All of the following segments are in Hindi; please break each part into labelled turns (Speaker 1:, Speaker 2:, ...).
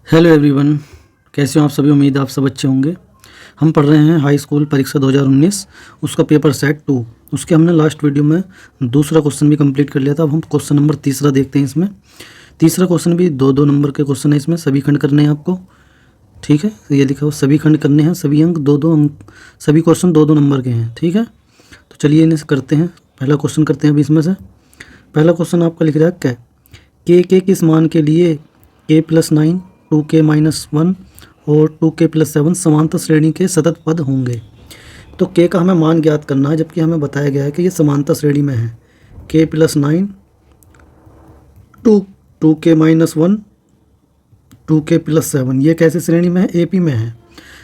Speaker 1: हेलो एवरीवन, कैसे हो आप सभी। उम्मीद आप सब अच्छे होंगे। हम पढ़ रहे हैं हाई स्कूल परीक्षा 2019 उसका पेपर सेट 2। उसके हमने लास्ट वीडियो में दूसरा क्वेश्चन भी कंप्लीट कर लिया था। अब हम क्वेश्चन नंबर तीसरा देखते हैं। इसमें तीसरा क्वेश्चन भी दो नंबर के क्वेश्चन है। इसमें सभी खंड करने हैं आपको, ठीक है। ये लिखा हो सभी खंड करने हैं, सभी अंक दो अंक, सभी क्वेश्चन दो नंबर के हैं, ठीक है। तो चलिए इन्हें करते हैं। पहला क्वेश्चन करते हैं अभी इसमें से। पहला क्वेश्चन आपका लिख रहा है के किस मान के लिए k+9 2k-1 और 2k+7 समांतर श्रेणी के सतत पद होंगे। तो k का हमें मान ज्ञात करना है, जबकि हमें बताया गया है कि ये समांतर श्रेणी में है। k+9 2k-1 2k+7 ये कैसे श्रेणी में है? AP में है।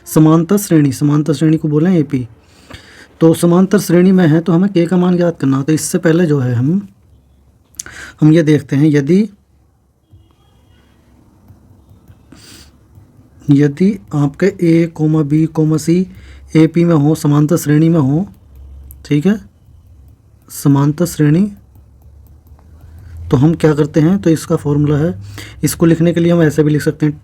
Speaker 1: समांतर श्रेणी को बोले AP। तो समांतर श्रेणी में है तो हमें k का मान ज्ञात करना है। तो इससे पहले जो है हम ये देखते हैं, यदि आपके A, B, C AP में हो, समांतर श्रेणी में हो, ठीक है, समांतर श्रेणी, तो हम क्या करते हैं, तो इसका फॉर्मूला है। इसको लिखने के लिए हम ऐसे भी लिख सकते हैं,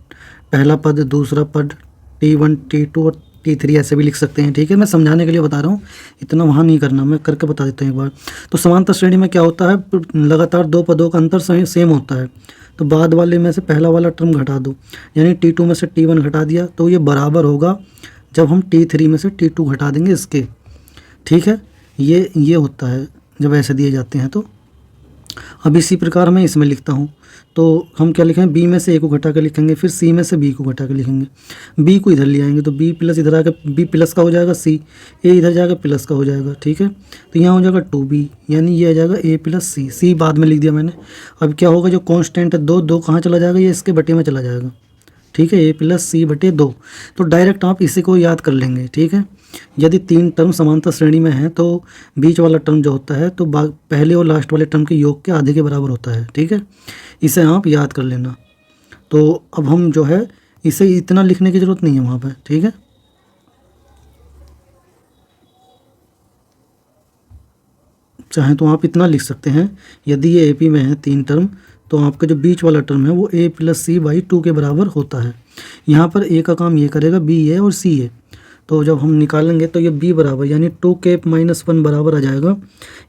Speaker 1: पहला पद, दूसरा पद, T1 T2 और T3 ऐसे भी लिख सकते हैं, ठीक है। मैं समझाने के लिए बता रहा हूँ, इतना वहाँ नहीं करना, मैं करके बता देता हूँ एक बार। तो समांतर श्रेणी में क्या होता है, लगातार दो पदों का अंतर सेम होता है। तो बाद वाले में से पहला वाला टर्म घटा दो, यानी T2 में से T1 घटा दिया तो ये बराबर होगा जब हम T3 में से T2 घटा देंगे इसके, ठीक है। ये होता है जब ऐसे दिए जाते हैं। तो अब इसी प्रकार मैं इसमें लिखता हूँ। तो हम क्या लिखेंगे, B में से A को घटा कर लिखेंगे, फिर C में से B को घटा कर लिखेंगे। B को इधर ले आएंगे तो B प्लस इधर आकर B प्लस का हो जाएगा C, A इधर जाकर प्लस का हो जाएगा, ठीक है। तो यहाँ हो जाएगा 2B, यानी ये आ जाएगा A प्लस C बाद में लिख दिया मैंने। अब क्या होगा, जो कॉन्स्टेंट है दो कहाँ चला जाएगा, ये इसके बटे में चला जाएगा, ठीक है, A+C/2। तो डायरेक्ट आप इसी को याद कर लेंगे, ठीक है। यदि तीन टर्म समांतर श्रेणी में हैं तो बीच वाला टर्म जो होता है तो पहले और लास्ट वाले टर्म के योग के आधे के बराबर होता है, ठीक है। इसे आप याद कर लेना। तो अब हम जो है इसे इतना लिखने की ज़रूरत नहीं है वहाँ पर, ठीक है। चाहे तो आप इतना लिख सकते हैं, यदि ये AP में है तीन टर्म, तो आपका जो बीच वाला टर्म है वो A+C/2 के बराबर होता है। यहाँ पर A का काम ये करेगा, B है और C है। तो जब हम निकालेंगे तो ये B बराबर, यानी 2k-1 बराबर आ जाएगा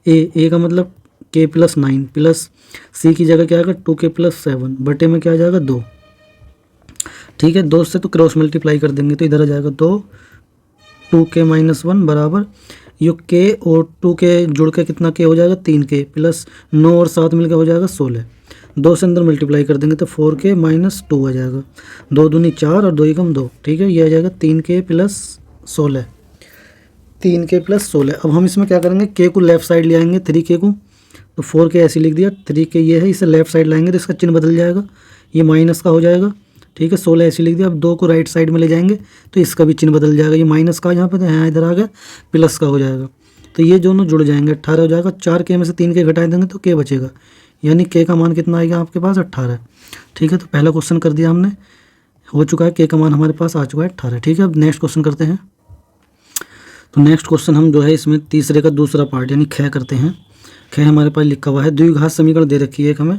Speaker 1: A का मतलब k+9 प्लस C की जगह क्या आएगा 2k+7 बटे में क्या आ जाएगा 2, ठीक है। 2 से तो क्रॉस मल्टीप्लाई कर देंगे तो इधर आ जाएगा 2k-1 बराबर यो k और 2k जुड़ के कितना k हो जाएगा 3k प्लस 9 और 7 मिलकर हो जाएगा 16। 2 से अंदर मल्टीप्लाई कर देंगे तो 4k-2 आ जाएगा। 2 दूनी 4 और 2 एकम 2, ठीक है। ये आ जाएगा 3k प्लस 16, 3k प्लस 16। अब हम इसमें क्या करेंगे, k को लेफ्ट साइड ले आएंगे, 3k को, तो 4k ऐसे लिख दिया, 3k ये है, इसे लेफ्ट साइड लाएंगे तो इसका चिन्ह बदल जाएगा, ये माइनस का हो जाएगा, ठीक है। 16 ऐसे लिख दिया। अब 2 को राइट साइड में ले जाएंगे तो इसका भी चिन्ह बदल जाएगा, ये माइनस का यहाँ पे तो यहाँ इधर आ गया प्लस का हो जाएगा। तो ये दोनों जुड़ जाएंगे, 18 हो जाएगा। 4k में से 3k घटा देंगे तो k बचेगा, यानी k का मान कितना आएगा आपके पास 18, ठीक है। तो पहला क्वेश्चन कर दिया हमने, हो चुका है, k का मान हमारे पास आ चुका है 18, ठीक है। अब नेक्स्ट क्वेश्चन करते हैं। तो नेक्स्ट क्वेश्चन हम जो है इसमें तीसरे का दूसरा पार्ट यानी ख करते हैं। ख हमारे पास लिखा हुआ है, द्विघात समीकरण दे रखी है एक हमें,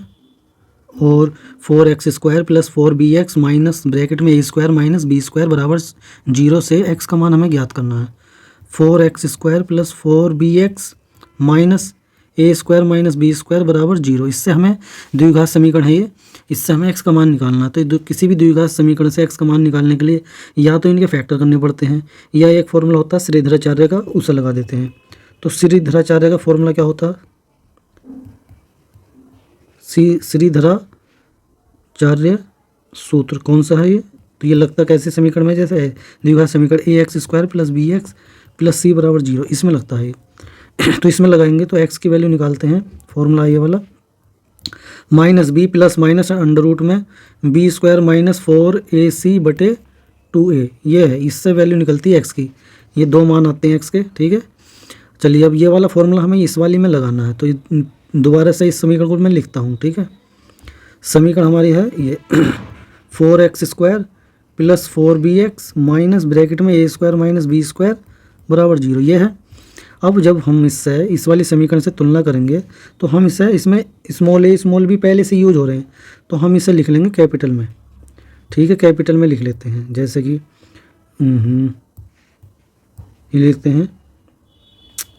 Speaker 1: और 4x² plus 4bx minus bracket में a² माइनस b² बराबर 0 से x का मान हमें ज्ञात करना है। 4x² plus 4bx minus a² minus b² बराबर 0। इससे हमें द्विघात समीकरण है ये, इससे हमें x का मान निकालना है। तो किसी भी द्विघात समीकरण से x का मान निकालने के लिए या तो इनके फैक्टर करने पड़ते हैं, या एक फॉर्मूला होता है श्रीधराचार्य का, उसे लगा देते हैं। तो श्रीधराचार्य का फॉर्मूला क्या होता है, श्रीधराचार्य सूत्र कौन सा है ये, तो ये लगता कैसे समीकरण में, जैसे है द्विघात समीकरण ax² plus bx plus c बराबर 0, इसमें लगता है। तो इसमें लगाएंगे तो x की वैल्यू निकालते हैं, फॉर्मूला ये वाला, minus b plus minus under root में b² माइनस 4ac/2a, ये है, इससे वैल्यू निकलती है x की। ये दो मान आते हैं x के, ठीक है। चलिए अब ये वाला फॉर्मूला हमें इस वाली में लगाना है, तो दोबारा से इस समीकरण को मैं लिखता हूँ, ठीक है। समीकरण हमारी है ये 4x² plus 4bx minus bracket में a² माइनस b² बराबर 0, ये है। अब जब हम इससे इस वाली समीकरण से तुलना करेंगे तो हम इसमें स्मॉल a स्मॉल b पहले से यूज हो रहे हैं, तो हम इसे लिख लेंगे कैपिटल में, ठीक है, कैपिटल में लिख लेते हैं, जैसे कि ये लिखते हैं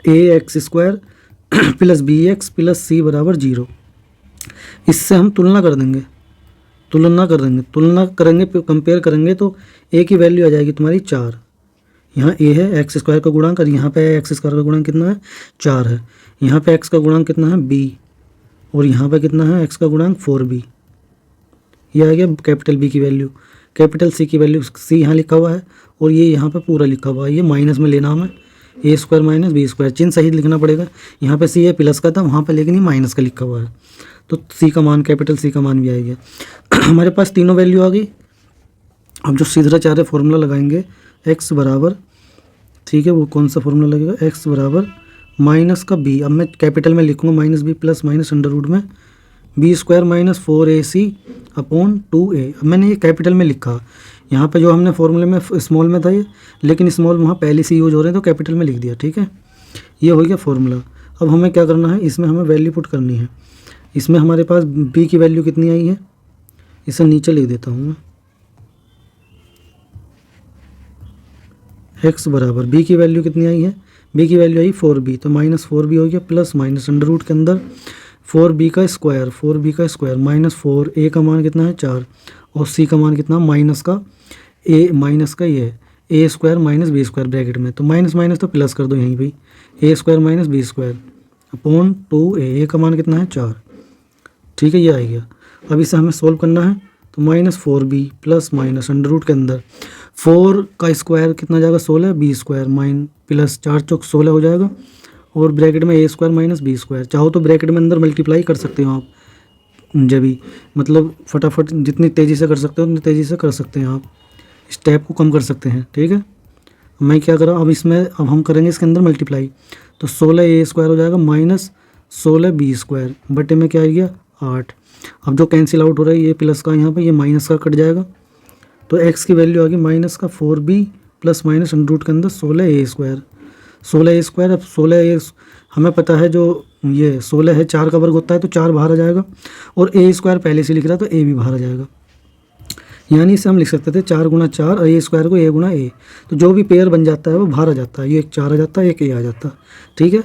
Speaker 1: ax² plus bx plus c बराबर 0। इससे हम तुलना करेंगे, कंपेयर करेंगे तो a की वैल्यू आ जाएगी तुम्हारी 4। यहाँ a है x² का गुणांक, और यहाँ पे x² का गुणांक कितना है 4 है। यहाँ पे x का गुणांक कितना है b, और यहाँ पे कितना है x का गुणांक 4b। ये आ गया कैपिटल B की वैल्यू। कैपिटल C की वैल्यू C यहाँ लिखा हुआ है, और ये यहाँ पे पूरा लिखा हुआ है, ये माइनस में लेना हमें, a² माइनस b², चिन्ह सही लिखना पड़ेगा। यहाँ पे C है प्लस का था, वहाँ पे लेकिन ये माइनस का लिखा हुआ है, तो C का मान, कैपिटल C का मान भी आ गया। हमारे पास तीनों वैल्यू आ गई। अब जो सीधा चाह रहे फॉर्मूला लगाएंगे x बराबर, ठीक है, वो कौन सा फॉर्मूला लगेगा, x बराबर माइनस का b। अब मैं कैपिटल में लिखूँगा minus b plus minus under root में b² minus 4ac upon 2a। अब मैंने ये कैपिटल में लिखा, यहाँ पे जो हमने फॉर्मूले में स्मॉल में था ये, लेकिन स्मॉल वहाँ पहले से यूज हो रहे हैं तो कैपिटल में लिख दिया, ठीक है। ये हो गया फॉर्मूला। अब हमें क्या करना है, इसमें हमें वैल्यू पुट करनी है। इसमें हमारे पास b की वैल्यू कितनी आई है, इसे नीचे लिख देता हूँ मैं, x बराबर b की वैल्यू कितनी आई है, b की वैल्यू आई 4b, तो माइनस 4b हो गया प्लस माइनस अंडर रूट के अंदर 4b का स्क्वायर माइनस 4a का मान कितना है 4, और c का मान कितना माइनस का ये a² माइनस b² ब्रैकेट में, तो माइनस माइनस तो प्लस कर दो यहीं पे, a² minus b² upon 2a का मान कितना है 4, ठीक है, ये आ गया। अब इसे हमें सोल्व करना है, तो minus 4b plus minus under root के अंदर 4 का स्क्वायर कितना जाएगा 16, b² माइन प्लस 4 चौक 16 हो जाएगा, और ब्रैकेट में a² माइनस b²। चाहो तो ब्रैकेट में अंदर मल्टीप्लाई कर सकते हो आप, जब भी मतलब फटाफट जितनी तेज़ी से कर सकते हो उतनी तेज़ी से कर सकते हैं आप, स्टेप को कम कर सकते हैं, ठीक है। मैं क्या कर रहा हूँ, अब हम करेंगे इसके अंदर मल्टीप्लाई, तो 16a² हो जाएगा माइनस 16b² बटे में क्या आ गया 8। अब जो कैंसिल आउट हो रहा है ये प्लस का यहाँ पे, ये माइनस का कट जाएगा, तो x की वैल्यू आ गई माइनस का 4b plus minus under root के अंदर 16a²। अब 16a हमें पता है, जो ये 16 है 4 का वर्ग होता है तो 4 बाहर आ जाएगा, और a² पहले से लिख रहा है तो a भी बाहर आ जाएगा। यानी इसे हम लिख सकते थे 4 गुना 4 और a² को a गुना a, तो जो भी पेयर बन जाता है वो बाहर आ जाता है, ये एक 4 आ जाता है, एक a आ जाता है, ठीक है।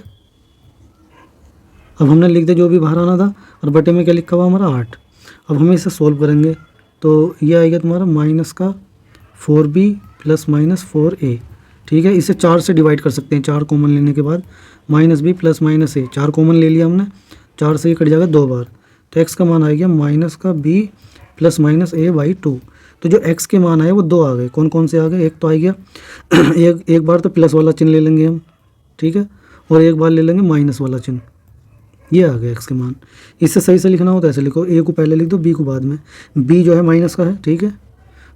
Speaker 1: अब हमने लिख दिया जो भी बाहर आना था, और बटे में क्या लिखा हुआ हमारा 8। अब हमें इसे सोल्व करेंगे, तो ये आएगा तुम्हारा माइनस का 4b प्लस माइनस 4a, ठीक है। इसे 4 से डिवाइड कर सकते हैं, 4 कॉमन लेने के बाद minus b plus minus a, 4 common ले लिया हमने, 4 से ये कट जाएगा 2 बार, तो x का मान आ गया माइनस का b प्लस माइनस a/2। तो जो x के मान आए वो 2 आ गए, कौन कौन से आ गए, एक तो आ गया एक बार तो प्लस वाला चिन्ह ले लेंगे हम, ठीक है, और एक बार ले लेंगे माइनस वाला चिन्ह, ये आ गया x के मान। इससे सही से लिखना हो तो ऐसे लिखो, a को पहले लिख दो b को बाद में, b जो है माइनस का है, ठीक है,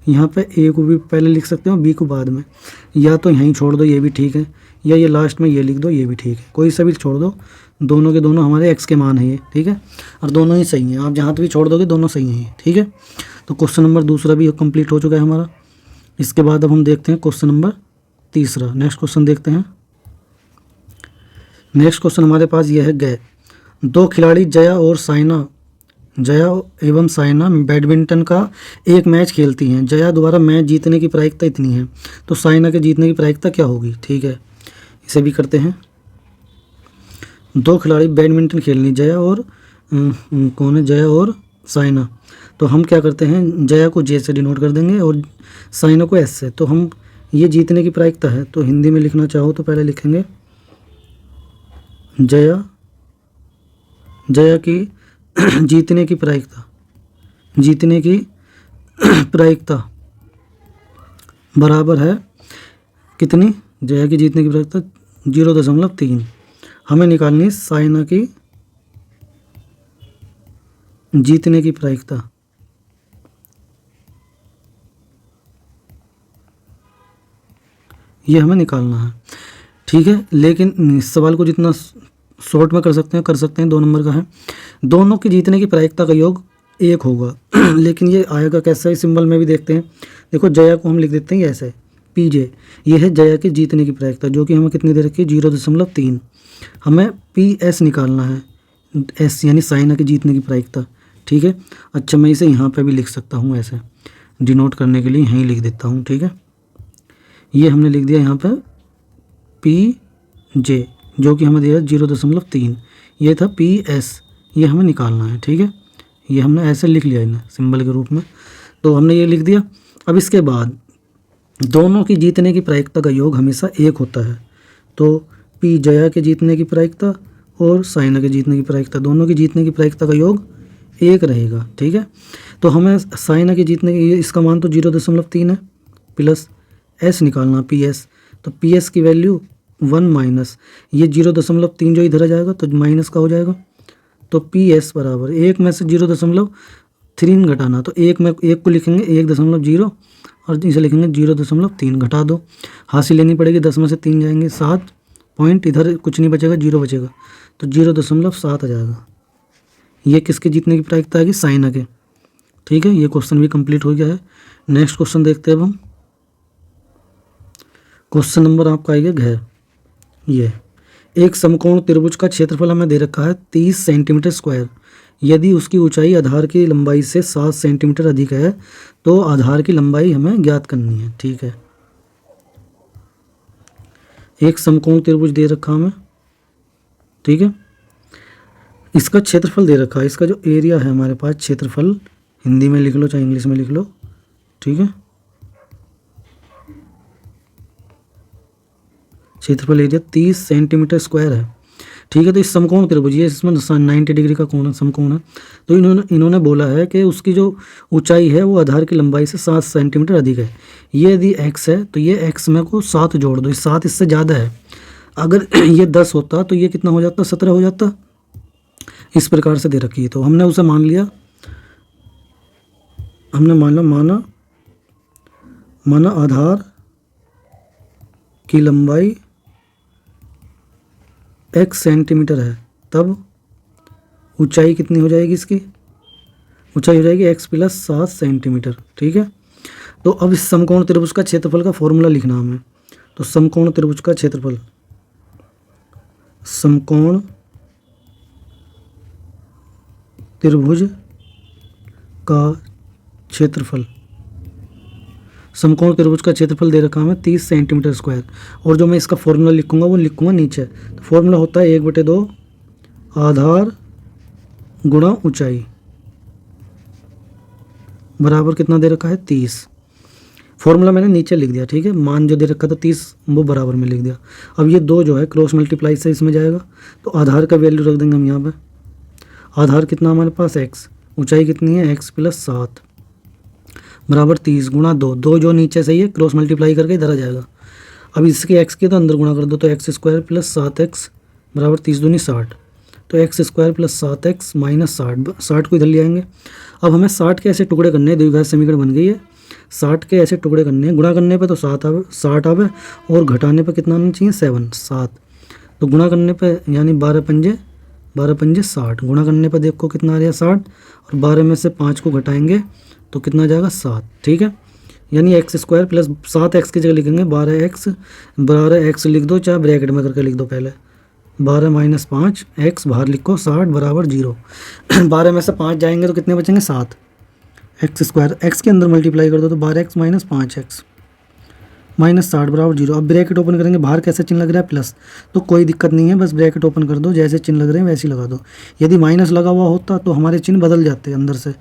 Speaker 1: यहाँ पे a को भी पहले लिख सकते हो b को बाद में, या तो यहीं छोड़ दो ये भी ठीक है, या ये लास्ट में ये लिख दो ये भी ठीक है, कोई सा भी छोड़ दो, दोनों के दोनों हमारे x के मान है ये, ठीक है, और दोनों ही सही हैं, आप जहाँ भी छोड़ दोगे दोनों सही हैं, ठीक है। तो क्वेश्चन नंबर दूसरा भी कंप्लीट हो चुका है हमारा। इसके बाद अब हम देखते हैं क्वेश्चन नंबर तीसरा। नेक्स्ट क्वेश्चन देखते हैं। नेक्स्ट क्वेश्चन हमारे पास ये है, गए 2 खिलाड़ी जया एवं साइना बैडमिंटन का एक मैच खेलती हैं। जया द्वारा मैच जीतने की प्रायिकता इतनी है, तो साइना के जीतने की प्रायिकता क्या होगी, ठीक है। इसे भी करते हैं। 2 खिलाड़ी बैडमिंटन खेलनी, जया और कौन है, जया और साइना। तो हम क्या करते हैं, जया को जे से डिनोट कर देंगे और साइना को एस से। तो हम ये जीतने की प्रायिकता है, तो हिंदी में लिखना चाहो तो पहले लिखेंगे जया की जीतने की प्रायिकता बराबर है कितनी, जया की जीतने की प्रायिकता 0.3। हमें निकालनी है साइना की जीतने की प्रायिकता। ये हमें निकालना है, ठीक है। लेकिन इस सवाल को जितना शॉर्ट में कर सकते हैं 2 नंबर का है। दोनों की जीतने की प्रायिकता का योग 1 होगा लेकिन ये आएगा कैसा है, सिंबल में भी देखते हैं। देखो जया को हम लिख देते हैं ऐसे पीजे, ये है जया की जीतने की प्रायिकता, जो कि हमें कितनी दे रखी है 0.3। हमें PS निकालना है, S यानी साइना की जीतने की प्रायिकता, ठीक है। अच्छा मैं इसे यहाँ पे भी लिख सकता हूँ ऐसे, डिनोट करने के लिए यहीं लिख देता हूँ, ठीक है। ये हमने लिख दिया यहाँ पर पी जे, जो कि हमें दिया 0.3, ये था पी एस, ये हमें निकालना है, ठीक है। ये हमने ऐसे लिख लिया इन्हें सिंबल के रूप में, तो हमने ये लिख दिया। अब इसके बाद दोनों की जीतने की प्रायिकता का योग हमेशा एक होता है, तो पी जया के जीतने की प्रायिकता और साइना के जीतने की प्रायिकता, दोनों की जीतने की प्रायिकता का योग एक रहेगा, ठीक है। तो हमें साइना के जीतने की, इसका मान तो 0.3 है, प्लस एस निकालना पी एस, तो पी एस की वैल्यू 1 माइनस ये 0.3 जो इधर आ जाएगा तो माइनस का हो जाएगा, तो पी एस बराबर 1 में से 0.3 घटाना, तो एक में एक को लिखेंगे 1.0 और इसे लिखेंगे 0.3, घटा दो, हासिल लेनी पड़ेगी, 10 में से 3 जाएंगे 7 पॉइंट, इधर कुछ नहीं बचेगा, 0 बचेगा, तो 0.7 आ जाएगा। ये किसके जीतने की प्रायिकता आएगी? साइना के, ठीक है। ये क्वेश्चन भी कंप्लीट हो गया है। नेक्स्ट क्वेश्चन देखते हैं अब हम। क्वेश्चन नंबर आपका आएगा घ। ये एक समकोण त्रिभुज का क्षेत्रफल हमें दे रखा है 30 सेंटीमीटर स्क्वायर। यदि उसकी ऊंचाई आधार की लंबाई से 7 सेंटीमीटर अधिक है तो आधार की लंबाई हमें ज्ञात करनी है, ठीक है। एक समकोण त्रिभुज दे रखा हमें, ठीक है। इसका क्षेत्रफल दे रखा है, इसका जो एरिया है हमारे पास, क्षेत्रफल हिंदी में लिख लो चाहे इंग्लिश में लिख लो, ठीक है। क्षेत्रफल एरिया 30 सेंटीमीटर स्क्वायर है, ठीक है। तो इस समकोण त्रिभुज, ये इसमें 90 डिग्री का कोण समकोण है, तो इन्होंने बोला है कि उसकी जो ऊंचाई है वो आधार की लंबाई से 7 सेंटीमीटर अधिक है। ये यदि x है तो ये x में को 7 जोड़ दो, 7 इससे ज़्यादा है। अगर ये 10 होता तो ये कितना हो जाता? 17 हो जाता। इस प्रकार से दे रखी है, तो हमने उसे मान लिया, हमने माना आधार की लंबाई x सेंटीमीटर है, तब ऊंचाई कितनी हो जाएगी? इसकी ऊंचाई हो जाएगी x प्लस 7 सेंटीमीटर, ठीक है। तो अब इस समकोण त्रिभुज का क्षेत्रफल का फॉर्मूला लिखना हमें। तो समकोण त्रिभुज का क्षेत्रफल, समकोण त्रिभुज का क्षेत्रफल, समकोण त्रिभुज का क्षेत्रफल दे रखा हमें 30 सेंटीमीटर स्क्वायर, और जो मैं इसका फॉर्मूला लिखूंगा वो लिखूंगा नीचे। तो फॉर्मूला होता है 1/2 आधार गुणा ऊंचाई बराबर कितना दे रखा है? 30। फॉर्मूला मैंने नीचे लिख दिया, ठीक है। मान जो दे रखा था 30 वो बराबर में लिख दिया। अब ये 2 जो है क्रॉस मल्टीप्लाई से इसमें जाएगा, तो आधार का वैल्यू रख देंगे हम यहाँ पे। आधार कितना हमारे पास? x, ऊंचाई कितनी है? x प्लस 7 बराबर 30 गुणा 2, 2 जो नीचे से ही है क्रॉस मल्टीप्लाई करके इधर आ जाएगा। अब इसके x के तो अंदर गुणा कर दो, तो x स्क्वायर प्लस 7x बराबर 30 दूनी 60, तो x square plus 7x minus 60 को इधर ले आएंगे। अब हमें 60 के ऐसे टुकड़े करने हैं, द्विघात समीकरण बन गई है। 60 के ऐसे टुकड़े करने हैं, गुणा करने पे तो 60 आवे और घटाने पे कितना आना चाहिए? 7। तो गुणा करने पे यानी 12 पंजे 60, गुणा करने पे देखो कितना आ रहा है? 60, और 12 में से 5 को घटाएंगे तो कितना जाएगा? 7, ठीक है। यानी x स्क्वायर प्लस 7x की जगह लिखेंगे 12x लिख दो, चाहे ब्रैकेट में करके लिख दो पहले। 12 माइनस 5 x बाहर लिखो, 60 बराबर 0। 12 में से 5 जाएंगे तो कितने बचेंगे? 7। x स्क्वायर x के अंदर मल्टीप्लाई कर दो तो 12x माइनस 5x माइनस 60 बराबर 0। अब ब्रैकेट ओपन करेंगे, बाहर कैसे चिन्ह लग रहा है? प्लस, तो कोई दिक्कत नहीं है, बस ब्रैकेट ओपन कर दो, जैसे चिन्ह लग रहे हैं वैसे ही लगा दो। यदि माइनस लगा हुआ होता तो हमारे चिन्ह बदल जाते हैं अंदर से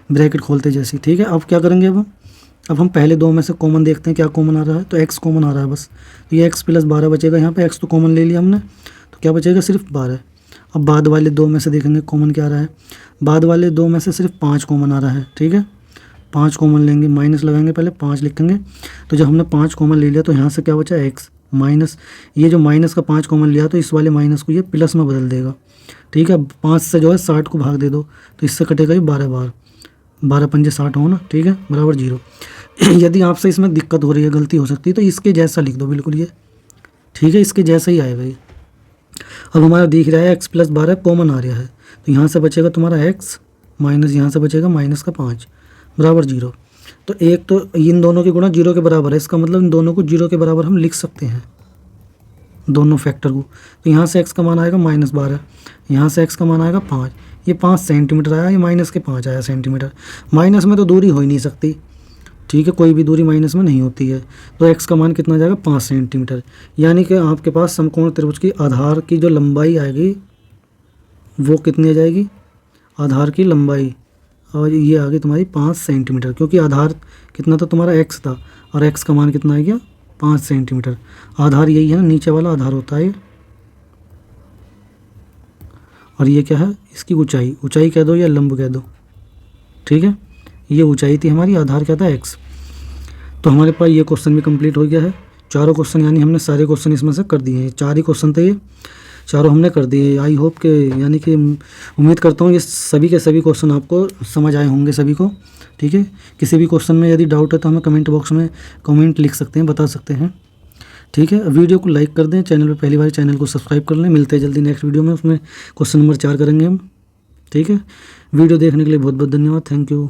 Speaker 1: ब्रैकेट खोलते जैसे, ठीक है। अब क्या करेंगे? अब हम पहले 2 में से कॉमन देखते हैं क्या कॉमन आ रहा है। तो x कॉमन आ रहा है, बस तो ये x प्लस 12 बचेगा। यहाँ पे x तो कॉमन ले लिया हमने, तो क्या बचेगा? सिर्फ 12। अब बाद वाले 2 में से देखेंगे कॉमन क्या आ रहा है। बाद वाले 2 में से सिर्फ 5 कॉमन आ रहा है, ठीक है। 5 कॉमन लेंगे, माइनस लगाएंगे, पहले 5 लिखेंगे। तो जब हमने 5 कॉमन ले लिया तो यहाँ से क्या बचा? x माइनस, ये जो माइनस का 5 कॉमन लिया तो इस वाले माइनस को ये प्लस में बदल देगा, ठीक है। 5 से जो है 60 को भाग दे दो तो इससे कटेगा ये 12 बार, 12 पंजे 60 हो ना, ठीक है, बराबर 0। यदि आपसे इसमें दिक्कत हो रही है, गलती हो सकती है, तो इसके जैसा लिख दो बिल्कुल ये, ठीक है, इसके जैसा ही आएगा ये। अब हमारा दिख रहा है x प्लस 12 कॉमन आ रहा है, तो यहाँ से बचेगा तुम्हारा x माइनस, यहाँ से बचेगा माइनस का 5 बराबर 0। तो एक तो इन दोनों के गुणा 0 के बराबर है, इसका मतलब इन दोनों को 0 के बराबर हम लिख सकते हैं, दोनों फैक्टर को। तो यहाँ से x का मान आएगा -12, यहाँ से x का मान आएगा 5, ये 5 सेंटीमीटर आया, ये माइनस के 5 आया सेंटीमीटर। माइनस में तो दूरी हो ही नहीं सकती, ठीक है, कोई भी दूरी माइनस में नहीं होती है। तो एक्स का मान कितना आ जाएगा 5 सेंटीमीटर। यानी कि आपके पास समकोण त्रिभुज की आधार की जो लंबाई आएगी वो कितनी आ जाएगी, आधार की लंबाई, और ये आ गई तुम्हारी 5 सेंटीमीटर, क्योंकि आधार कितना था तुम्हारा एक्स था, और एक्स का मान कितना आ गया 5 सेंटीमीटर। आधार यही है ना, नीचे वाला आधार होता है। और ये क्या है, इसकी ऊंचाई, ऊंचाई कह दो या लंब कह दो, ठीक है। ये ऊंचाई थी हमारी, आधार क्या था एक्स। तो हमारे पास ये क्वेश्चन भी कंप्लीट हो गया है। चारों क्वेश्चन यानी हमने सारे क्वेश्चन इसमें से कर दिए हैं। 4 ही क्वेश्चन थे ये, चारों हमने कर दिए। आई होप के यानी कि उम्मीद करता हूँ ये सभी के सभी क्वेश्चन आपको समझ आए होंगे सभी को, ठीक है। किसी भी क्वेश्चन में यदि डाउट है तो हमें कमेंट बॉक्स में कमेंट लिख सकते हैं, बता सकते हैं, ठीक है। वीडियो को लाइक कर दें, चैनल पर पहली बार चैनल को सब्सक्राइब कर लें। मिलते हैं जल्दी नेक्स्ट वीडियो में, उसमें क्वेश्चन नंबर 4 करेंगे हम, ठीक है। वीडियो देखने के लिए बहुत बहुत धन्यवाद, थैंक यू।